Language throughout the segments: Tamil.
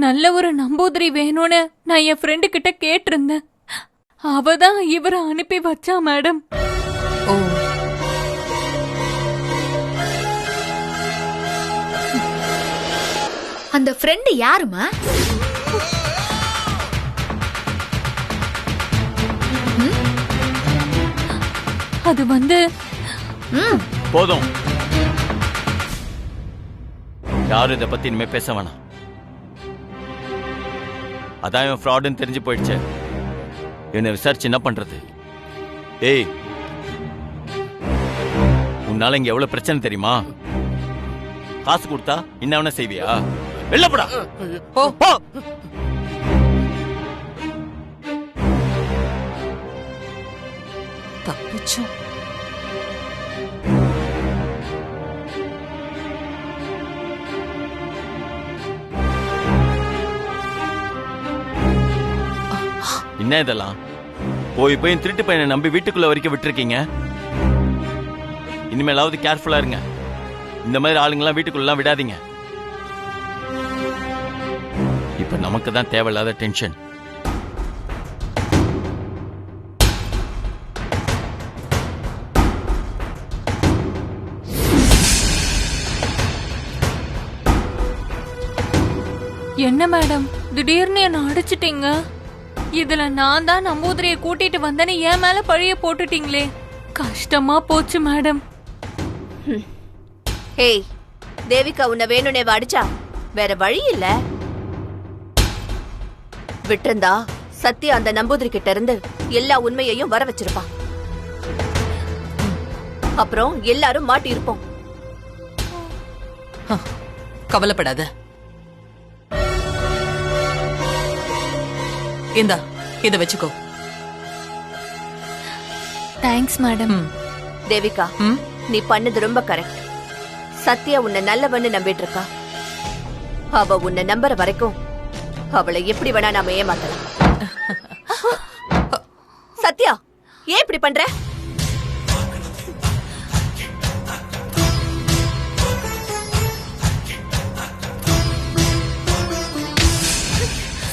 நல்ல ஒரு நம்பூதிரி வேணும்னு நான் என் ஃப்ரெண்டு கிட்ட கேட்டிருந்தேன். அவதான் இவரை அனுப்பி வச்சா மேடம். ஓ, அந்த ஃப்ரெண்டு யாருமா? அது வந்து போதும், யாரும் இதை பத்தி இனிமே பேச வேணாம். அதான் இவன் ஃப்ராடுன்னு தெரிஞ்சு போயிடுச்சு. என்ன விசாரிச்சு என்ன பண்றது? ஏய், உன்னால இங்க எவ்வளவு பிரச்சனை தெரியுமா? காசு கொடுத்தா என்ன செய்வியா? வெள்ளப்படா, போ போ. தப்பிச்சோம். என்ன இதெல்லாம்? போய் திருட்டு பையனை நம்பி வீட்டுக்குள்ள வரைக்கும் விட்டுருக்கீங்க. இனிமேலாவது கேர்ஃபுல்லா இருங்க. இந்த மாதிரி ஆளுங்கெல்லாம் வீட்டுக்குள்ள விடாதீங்க. இப்ப நமக்கு தான் தேவையில்லாத டென்ஷன். என்ன மேடம் திடீர்னு என்ன அடிச்சிட்டீங்க? இதுல நான் தான் நம்பூதிரியை கூட்டிட்டு வந்தேன்னு என் மேல பழிய போட்டுட்டீங்களே. கஷ்டமா போச்சு மேடம். ஏய், தேவிகா உன்னை வேணும்னே அடிச்சா வேற வழி இல்ல. விட்டிருந்தா சத்யா அந்த நம்பூதிரி கிட்ட இருந்து எல்லா உண்மையையும் வர வச்சிருப்பான். அப்புறம் எல்லாரும் மாட்டி இருப்போம். கவலைப்படாத. இந்தா, இத வச்சுக்கோ. Thanks madam. தேவிகா, நீ பண்ணது ரொம்ப கரெக்ட். சத்யா உன்னை நல்லவன்னு நம்பிட்டு இருக்கா. அவ உன்னை நம்புற வரைக்கும் அவளை எப்படி வேணா நாம ஏமாத்தலாம். சத்யா, ஏன் இப்படி பண்ற?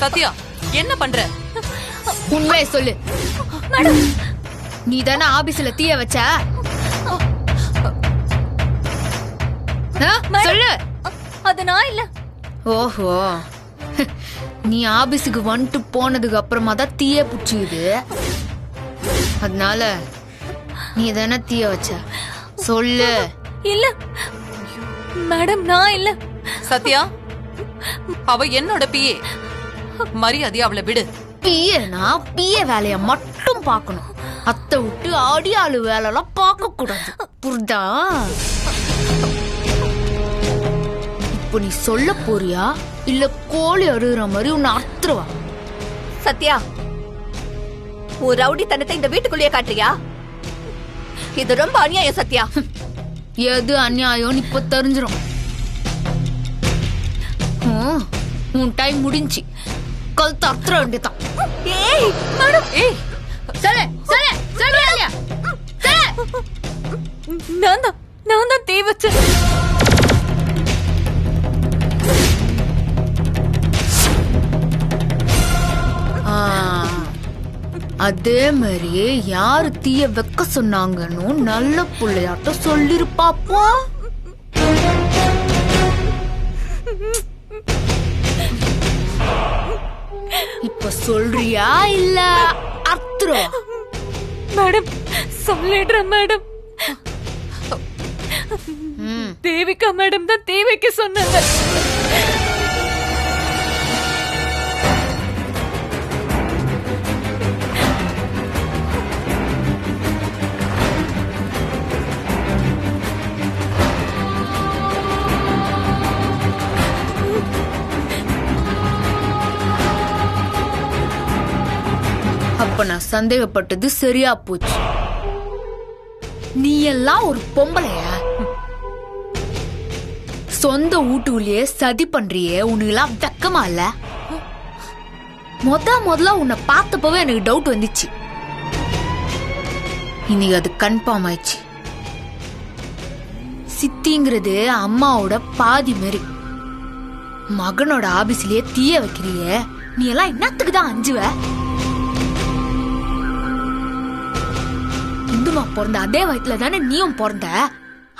சத்யா, என்ன பண்ற? உண்மையை சொல்லு. நீ தானே ஆபீஸ்ல தீய வச்ச? சொல்லு. அது நான் இல்ல. ஓஹோ, நீ ஆபீஸுக்கு வந்துட்டு போனதுக்கு அப்புறமா தான் தீய புடிச்சுது. அதனால நீ தானே தீய வச்ச? சொல்லு. இல்ல மேடம், நான் இல்ல. சத்யா, அவ என்னோட பிஏ. மரியாதையா அவளை விடு. பிஏனா பிஏ வேலைய மட்டும் பார்க்கணும். அத்தை விட்டு அடியாளு வேலைலாம் பார்க்க கூடாது. புரிதா? இப்ப நீ சொல்ல போறியா இல்ல கோழி அறுகிற மாதிரி உன்னை அறுத்துருவா? சத்யா, உன் ரவுடி தனத்தை இந்த வீட்டுக்குள்ளேயே காட்டுறியா? இது ரொம்ப அநியாயம் சத்யா. எது அநியாயம் இப்ப தெரிஞ்சிடும். உன் டைம் முடிஞ்சு. கழுத்து அறுத்துற வேண்டியதான். ஏய் மேடம், ஏய், சொல்லு சொல்லு சொல்றியா? நான் தான் தீ வச்சேன். அதே மாதிரியே யாரு தீய வைக்க சொன்னாங்கன்னு நல்ல புள்ளையாட்ட சொல்லிருப்பாப்போ. இப்ப சொல்றியா இல்ல அர்த்தம்? மேடம் சொல்லிடுறேன் மேடம். தேவிகா மேடம் தான் தீ வைக்க சொன்னாங்க. அப்ப நான் சந்தேகப்பட்டது சரியா போச்சு. நீ எல்லாம் ஒரு பொம்பளையா? சொந்த வீட்டுலயே சதி பண்றியே, உனக்கெல்லாம் வெக்கமா இல்ல? முதல்ல உன்னை பார்த்தப்பவே எனக்கு டவுட் வந்துச்சு. இன்னைக்கு அது கன்ஃபார்ம் ஆயிடுச்சு. சித்திங்கிறது அம்மாவோட பாதி மாரி. மகனோட ஆபீஸ்லயே தீய வைக்கிறியே, நீ எல்லாம் என்னத்துக்கு தான் அஞ்சுவ? இந்துமா பிறந்த அதே வயசுல தானே நீயும் பிறந்த.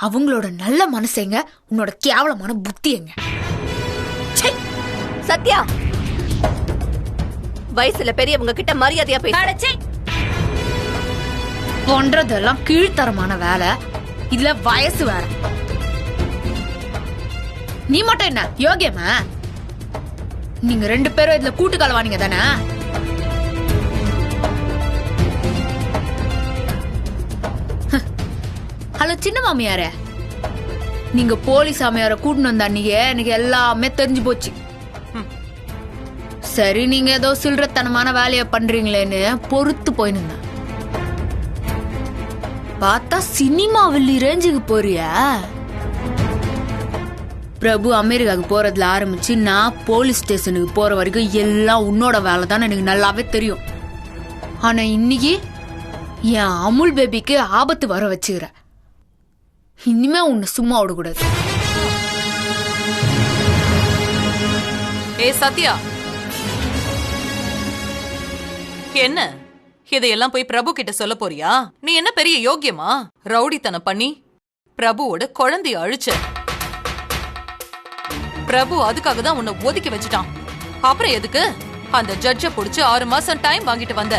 அவங்களோட நல்ல மனசைங்க, உன்னோட கேவலமான புத்தியங்க. சத்யா, வயசுல பெரியவங்க கிட்ட மரியாதையா பேச. பண்றதெல்லாம் கீழ்த்தரமான வேலை, இதுல வயசு வேற. நீ மட்டும் என்ன யோகியமா? நீங்க 2 பேரும் இதுல கூட்டு கலவானீங்க தானே? ஹலோ சின்ன மாமியாரே, நீங்க போலீஸ் சாமியார கூட்டின்னு வந்த அன்னைக்கு எனக்கு எல்லாமே தெரிஞ்சு போச்சு. சரி, நீங்க ஏதோ சில்லறத்தனமான வேலையை பண்றீங்களேன்னு பொறுத்து போயின்னு பார்த்தா சினிமா வில்லி ரேஞ்சுக்கு போறியா? பிரபு அமெரிக்காவுக்கு போறதுல ஆரம்பிச்சு நான் போலீஸ் ஸ்டேஷனுக்கு போற வரைக்கும் எல்லாம் உன்னோட வேலை தான் எனக்கு நல்லாவே தெரியும். ஆனா இன்னைக்கு என் அமுல் பேபிக்கு ஆபத்து வர வச்சுக்கிற. இனிமே உன்னை சும்மா விடக்கூடாது. ஏ சத்யா, என்ன இதையெல்லாம் போய் பிரபு கிட்ட சொல்ல போறியா? நீ என்ன பெரிய யோக்கியமா? ரவுடித்தனம் பண்ணி பிரபுவோட குழந்தைய அழிச்ச. பிரபு அதுக்காக தான் உன்னை ஒதுக்கி வச்சுட்டான். அப்புறம் எதுக்கு அந்த ஜட்ஜ புடிச்சு 6 மாசம் டைம் வாங்கிட்டு வந்த?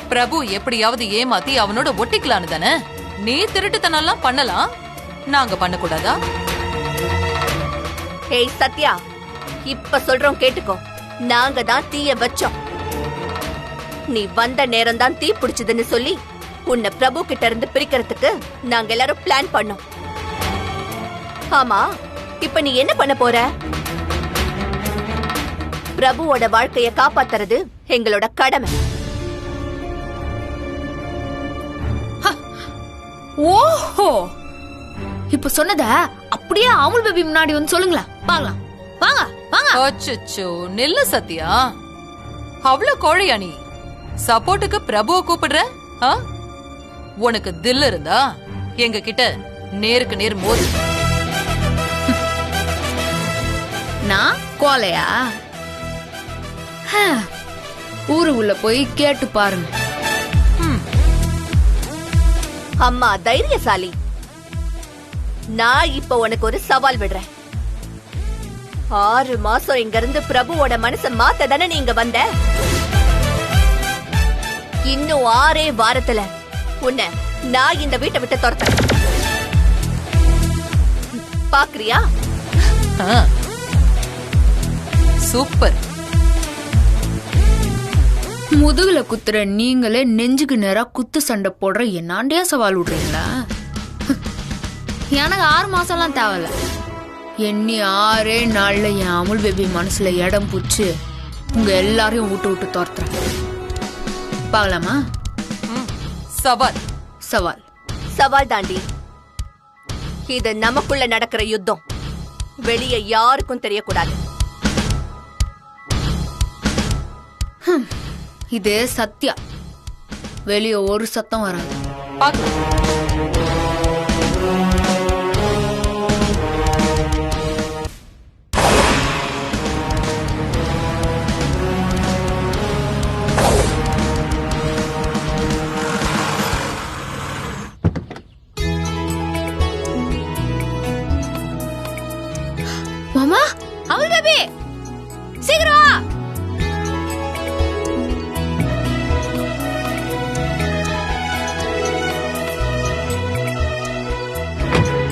பிரபு எப்படியாவது ஏமாத்தி அவனோட ஒட்டிக்கலான்னு தானே? நீ திருட்டுத்தனெல்லாம் பண்ணலாம், நாங்க பண்ணக்கூடாதா? ஏய் சத்யா, இப்ப சொல்றோம் கேட்டுக்கோ. நாங்க தான் தீய வச்சோம். நீ வந்த நேரம் தான் தீ பிடிச்சதுன்னு சொல்லி உன்னை பிரபு கிட்ட இருந்து பிரிக்கிறதுக்கு நாங்க எல்லாரும் பிளான் பண்ணோம். ஆமா, இப்ப நீ என்ன பண்ண போற? பிரபுவோட வாழ்க்கைய காப்பாத்துறது எங்களோட கடமை. ஓஹோ, இப்ப சொன்னத அப்படியே அமுல் பேபி முன்னாடி வந்து சொல்லுங்களேன், பாக்கலாம். வாங்க வாங்க. அச்சச்சோ, நில்லு சத்யா. அவ்வளவு கோழையா நீ? சப்போர்ட்டுக்கு பிரபுவை கூப்பிடுற? உனக்கு தில் இருந்தா எங்க கிட்ட நேருக்கு நேர் மோது. நான் கோலையா? ஊரு உள்ள போய் கேட்டு பாருங்க. அம்மா தைரியசாலி. நான் இப்ப உனக்கு ஒரு சவால் விடுறேன். 6 மாசம் இங்க இருந்து பிரபுவோட மனச மாத்த தானே நீங்க வந்த. இன்னும் 6 வாரத்துல உன்னை நான் இந்த வீட்டை விட்டு துரத்துறேன். பாக்குறியா? சூப்பர். முதுகுல குத்துற நீங்களே நெஞ்சுக்கு நேரா குத்து சண்டை போடுற என்னாண்டியா சவால் விடுறீங்களா? எனக்கு 6 மாசம்லாம் தேவையில்ல. எண்ணி 6 நாள்ல என் அமுல் பேபி மனசுல இடம் புடிச்சு உங்க எல்லாரையும் விட்டு துரத்துறேன். பாக்கலாமா? சவால். சவால் சவால் தாண்டி. இது நமக்குள்ள நடக்கிற யுத்தம், வெளியே யாருக்கும் தெரியக்கூடாது. இது சத்யா. வெளியே ஒரு சத்தம் வராது. மாமா, அமுல் பேபி சீக்கிரம் வா.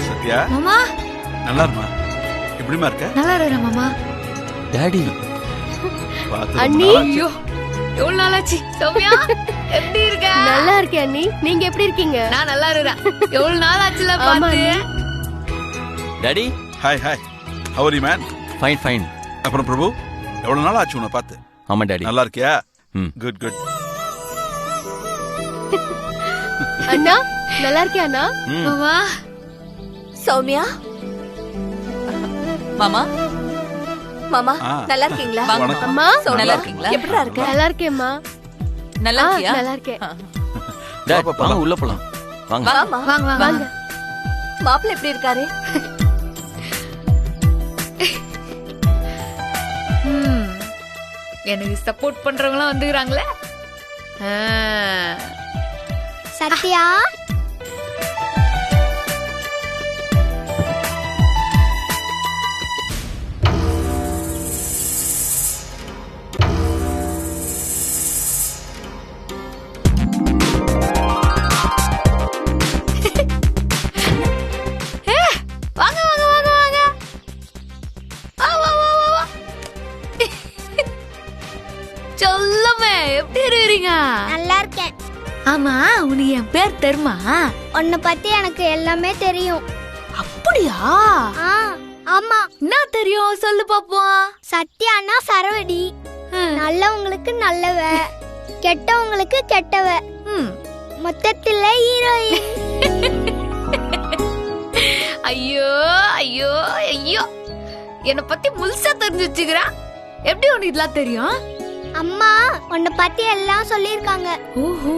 சத்யா, மாமா நல்லா இருமா? எப்படிமா இருக்க? நல்லா இருக்கா மாமா? டாடி, அண்ணி, ஐயோ எவ்வளவு நாளாச்சு. சௌமியா எப்படி இருக்க? நல்லா இருக்கேன் அண்ணி, நீங்க எப்படி இருக்கீங்க? நான் நல்லா இருக்கேன். எவ்வளவு நாள் ஆச்சுல பாத்து. Daddy. Hi hi, how are you man? Fine fine. அப்புறம் பிரபு, எவ்வளவு நாள் ஆச்சு உன்னை பார்த்து? ஆமா டாடி. நல்லா இருக்கியா? Good good. அண்ணா நல்லா இருக்கேன் அண்ணா. மாமா. சௌமியா, மாமா. மாமா நல்லா இருக்கீங்களா? வணக்கம். அம்மா நல்லா இருக்கீங்களா? எப்படிடா இருக்க? நல்லா இருக்கேம்மா. நல்லா இருக்கியா? நல்லா இருக்கேன். டாடி, வாங்க உள்ள போலாம். வாங்க. வாமா. வாங்க வாங்க. மாப்பிள்ளை எப்படி இருக்காரு? எனக்கு சப்போர்ட் பண்றவங்களாம் வந்துக்கிறாங்களே. சத்யா வாங்க வாங்க வாங்க வாங்க. வா வா வா வா வா. சொல்லுமே, எப்படி இருக்கீங்க? நல்லா இருக்கேன். ஆமா, உனக்கு என் பேர் தெரியுமா? உன்னை பத்தி எனக்கு எல்லாமே தெரியும். அப்படியா? ஆமா, என்ன தெரியும் சொல்லு பாப்போம். சத்யானா சரவடி. நல்லவங்களுக்கு நல்லவ, கெட்டவங்களுக்கு கெட்டவ, மொத்தத்துல ஹீரோயின். ஐயோ ஐயோ ஐயோ, என்னை பத்தி முழுசா தெரிஞ்சு வச்சுக்கிறா. எப்படி உனக்கு இதெல்லாம் தெரியும்? அம்மா உன்னை பத்தி எல்லாம் சொல்லிருக்காங்க. ஓஹோ,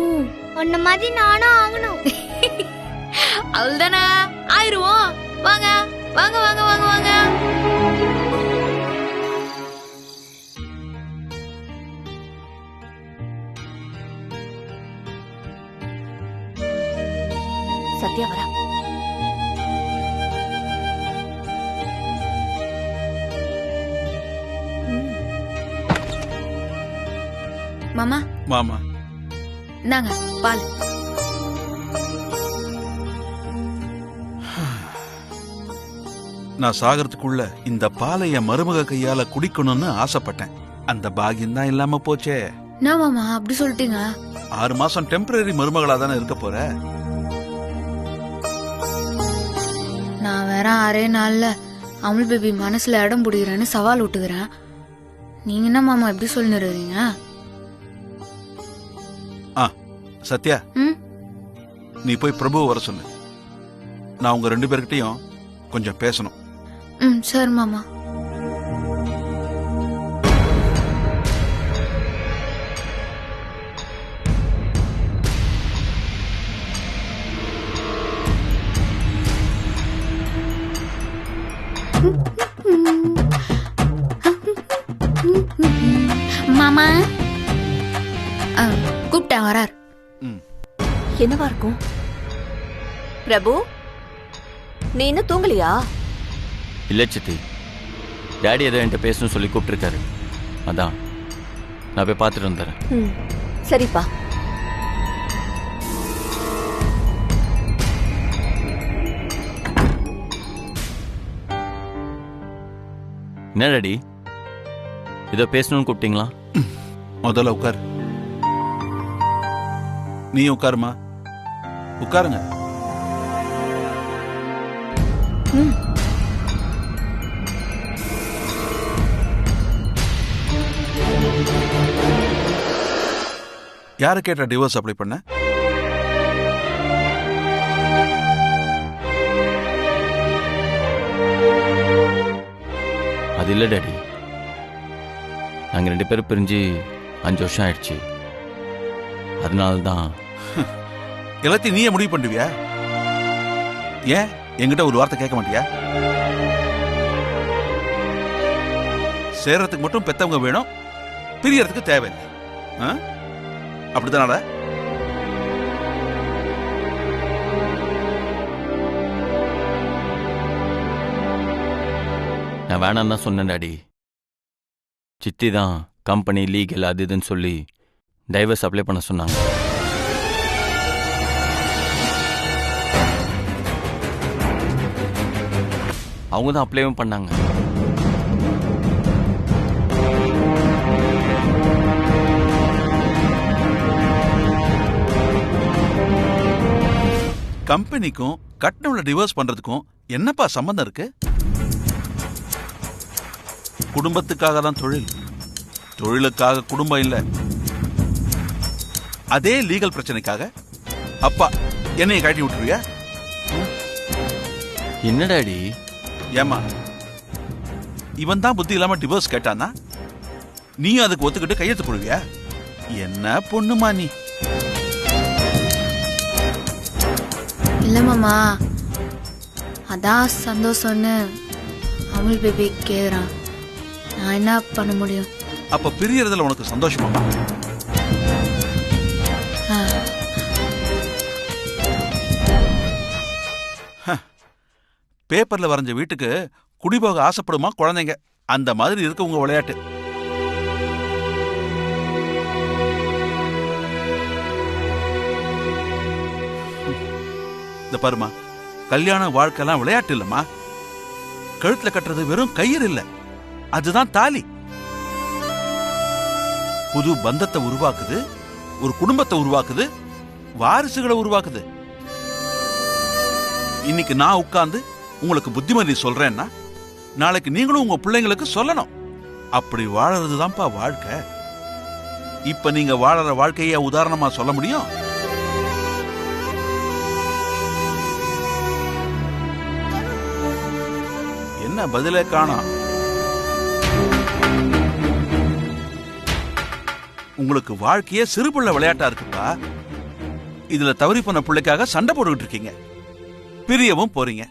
உன்ன மாதிரி நானும் ஆகணும். அவ்வளவுதானே, ஆயிருவோம். வாங்க வாங்க வாங்க வாங்க வாங்க. சத்யா வரா. மாமா மாமா இந்தாங்க பால். நான் சாகறதுக்குள்ள இந்த பாலை என் மருமக கையால குடிக்கணும்னு ஆசைப்பட்டேன். அந்த பாகியம் தான் இல்லாம போச்சே. என்ன மாமா அப்படி சொல்லிட்டீங்க? 6 மாசம் டெம்பரரி மருமகளா தானே இருக்க போற. நான் வேற 6 நாள்ல அமுல் பேபி மனசுல இடம் பிடிக்கிறேன்னு சவால் விட்டுக்கிறேன். நீங்க என்ன மாமா எப்படி சொல்லிடுறீங்க? சத்யா, நீ போய் பிரபுவை வர சொல்லு. நான் உங்க 2 பேர்கிட்டயும் கொஞ்சம் பேசணும். சரி மாமா. மாமா கூப்பிட்டேன், வரார். என்னவா இருக்கும்? பிரபு, நீ இன்னும் தூங்கலையா? இல்ல சித்தி, டாடி ஏதோ என்கிட்ட பேசணும்னு சொல்லி கூப்பிட்டுருக்காரு. அதான் நான் போய் பார்த்துட்டு வந்துடுறேன். சரிப்பா. என்ன டாடி, ஏதோ பேசணும்னு கூப்பிட்டீங்களா? முதல்ல உட்காரு. நீ உட்காருமா, உட்காருங்க. யாரை கேட்ட டிவோர்ஸ் அப்ளை பண்ண? அது இல்லை டாடி, நாங்கள் 2 பேரும் பிரிஞ்சு 5 வருஷம் ஆயிடுச்சு. அதனால்தான். எல்லாத்தையும் நீயே முடிவு பண்ணுவியா? ஏன் என்கிட்ட ஒரு வார்த்தை கேட்க மாட்டியா? சேர்றதுக்கு மட்டும் பெத்தவங்க வேணும், பிரியறதுக்கு தேவையில்லை. அப்படித்தானடா? நான் வேணாம் தான் சொன்னேன் டாடி. சித்தி தான் கம்பெனி லீகல் அது இதுன்னு சொல்லி டைவர்ஸ் அப்ளை பண்ண சொன்னாங்க. அவங்க தான் அப்ளைவும் பண்ணாங்க. கம்பெனிக்கும் கட்டணம்ல டிவோர்ஸ் பண்றதுக்கும் என்னப்பா சம்பந்தம் இருக்கு? குடும்பத்துக்காக தான் தொழில், தொழிலுக்காக குடும்பம் இல்ல. அதே லீகல் பிரச்சனைக்காக அப்பா என்னைய கட்டி விட்டுருவியா? என்ன டாடி? ஏமா, இவன் தான் புத்தி இல்லாம டிவோர்ஸ் கேட்டானா நீயும் அதுக்கு ஒத்துக்கிட்டு கையெழுத்து போடுவியா? என்ன பொண்ணுமா நீ? இல்ல மாமா, அதான் சந்தோஷம்னு அமுல் பேபி கேக்குறான். நான் என்ன பண்ண முடியும்? அப்ப பிரியறதுல உனக்கு சந்தோஷமாமா? பேப்பர்ல வரைஞ்ச வீட்டுக்கு குடிபோக ஆசைப்படுமா குழந்தைங்க? அந்த மாதிரி இருக்கு உங்க விளையாட்டு. இந்த பாருமா, கல்யாண வாழ்க்கைலாம் விளையாட்டு இல்லம்மா. கழுத்துல கட்டுறது வெறும் கயிறு இல்ல, அதுதான் தாலி. புது பந்தத்தை உருவாக்குது, ஒரு குடும்பத்தை உருவாக்குது, வாரிசுகளை உருவாக்குது. இன்னைக்கு நான் உட்கார்ந்து உங்களுக்கு புத்திமதி சொல்றேன்னா நாளைக்கு நீங்களும் உங்க பிள்ளைங்களுக்கு சொல்லணும். அப்படி வாழறதுதான்ப்பா வாழ்க்கை. இப்ப நீங்க வாழற வாழ்க்கைய உதாரணமா சொல்ல முடியும்? என்ன பதிலே காணோம்? உங்களுக்கு வாழ்க்கையே சிறுபுள்ள விளையாட்டா இருக்குப்பா. இதுல தவறி போன பிள்ளைக்காக சண்டை போட்டுக்கிட்டு இருக்கீங்க, பிரியவும் போறீங்க.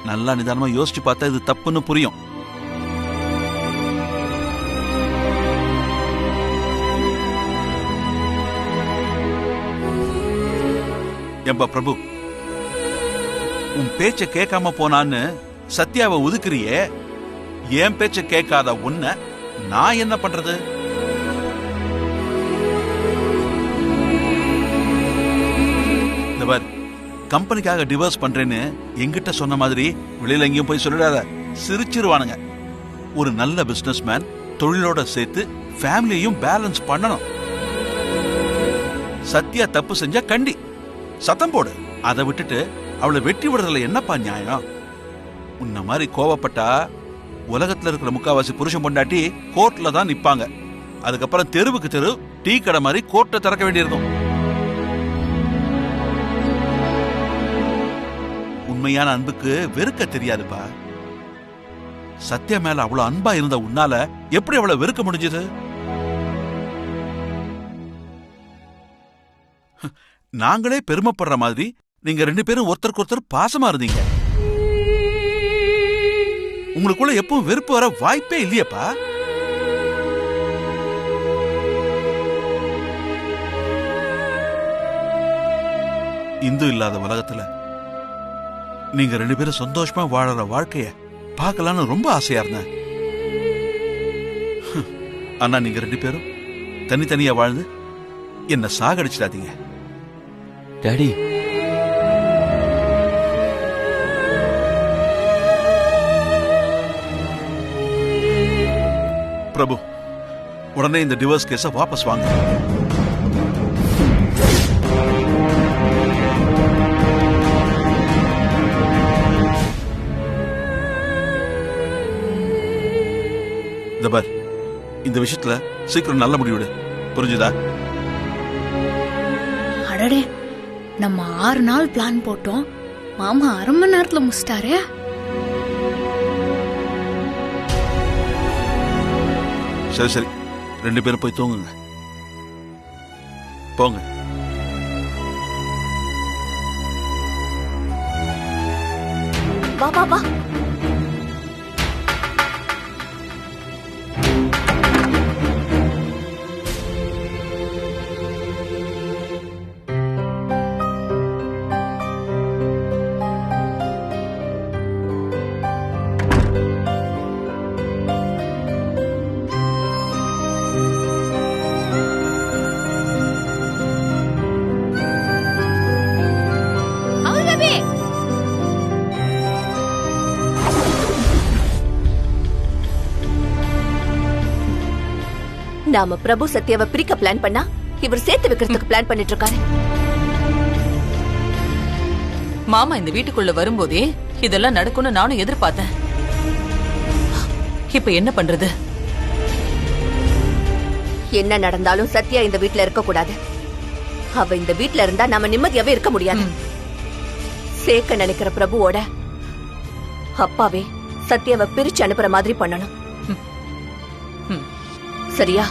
நல்லா நிதானமா யோசிச்சு பார்த்தா இது தப்புன்னு புரியும். ஏம்பா பிரபு, உன் பேச்ச கேட்காம போனான்னு சத்யாவை ஒதுக்குறியே, என் பேச்ச கேட்காத உன்னை நான் என்ன பண்றது? கம்பெனிக்காக டிவோர்ஸ் பண்றேன்னு என்கிட்ட சொன்ன மாதிரி வெளியில எங்கேயும் போய் சொல்லிடாத, சிரிச்சிருவானுங்க. ஒரு நல்ல பிசினஸ் மேன் தொழிலோட சேர்த்து ஃபேமிலியையும் பேலன்ஸ் பண்ணணும். சத்யா தப்பு செஞ்சா கண்டி சத்தம் போடு. அதை விட்டுட்டு அவளை வெட்டி விடுறதுல என்னப்பா நியாயம்? உன்ன மாதிரி கோவப்பட்டா உலகத்துல இருக்கிற முக்காவாசி புருஷன் பொண்டாட்டி கோர்ட்ல தான் நிப்பாங்க. அதுக்கப்புறம் தெருவுக்கு தெரு டீ கடை மாதிரி கோர்ட்டை திறக்க வேண்டியிருக்கும். உண்மையான அன்புக்கு வெறுக்க தெரியாதுப்பா. சத்யா மேல அவ்வளவு அன்பா இருந்த உன்னால எப்படி அவளை வெறுக்க முடிஞ்சது? நாங்களே பெருமைப்படுற மாதிரி நீங்க 2 பேரும் ஒருத்தருக்கு ஒருத்தர் பாசமா இருந்தீங்க. உங்களுக்குள்ள எப்பவும் வெறுப்பு வர வாய்ப்பே இல்லையப்பா. இந்து இல்லாத உலகத்துல நீங்க 2 பேரும் சந்தோஷமா வாழற வாழ்க்கைய பார்க்கலான்னு ரொம்ப ஆசையா இருந்தேன். ஆனா நீங்க 2 பேரும் தனித்தனியா வாழ்ந்து என்ன சாகடிச்சிடாதீங்க. டாடி, பிரபு, உடனே இந்த டிவோர்ஸ் கேஸ வாபஸ் வாங்க. இந்த விஷயத்துல சீக்கிரம் நல்ல முடிவு, புரிஞ்சுதா? அடடே, நம்ம 6 நாள் பிளான் போட்டோம், மாமா 1/2 மணி நேரத்துல முடிச்சிட்டாரு. சரி சரி, 2 பேரும் போய் தூங்குங்க. போங்க. வா வா வா. நாம பிரபு சத்யாவை பிரிக்க பிளான் பண்ணா இவர் சேர்த்து வைக்கிறதுக்கு பிளான் பண்ணிட்டு இருக்காரு. மாமா இந்த வீட்டுக்குள்ள வரும்போதே இதெல்லாம் நடக்கும்னு நானும் எதிர்பார்த்தேன். இப்ப என்ன பண்றது? என்ன நடந்தாலும் சத்யா இந்த வீட்ல இருக்க கூடாது. அவ இந்த வீட்ல இருந்தா நாம நிம்மதியாவே இருக்க முடியாது. சேர்க்க நினைக்கிற பிரபுவோட அப்பாவே சத்யாவை பிரிச்சு அனுப்புற மாதிரி பண்ணணும். சரியா?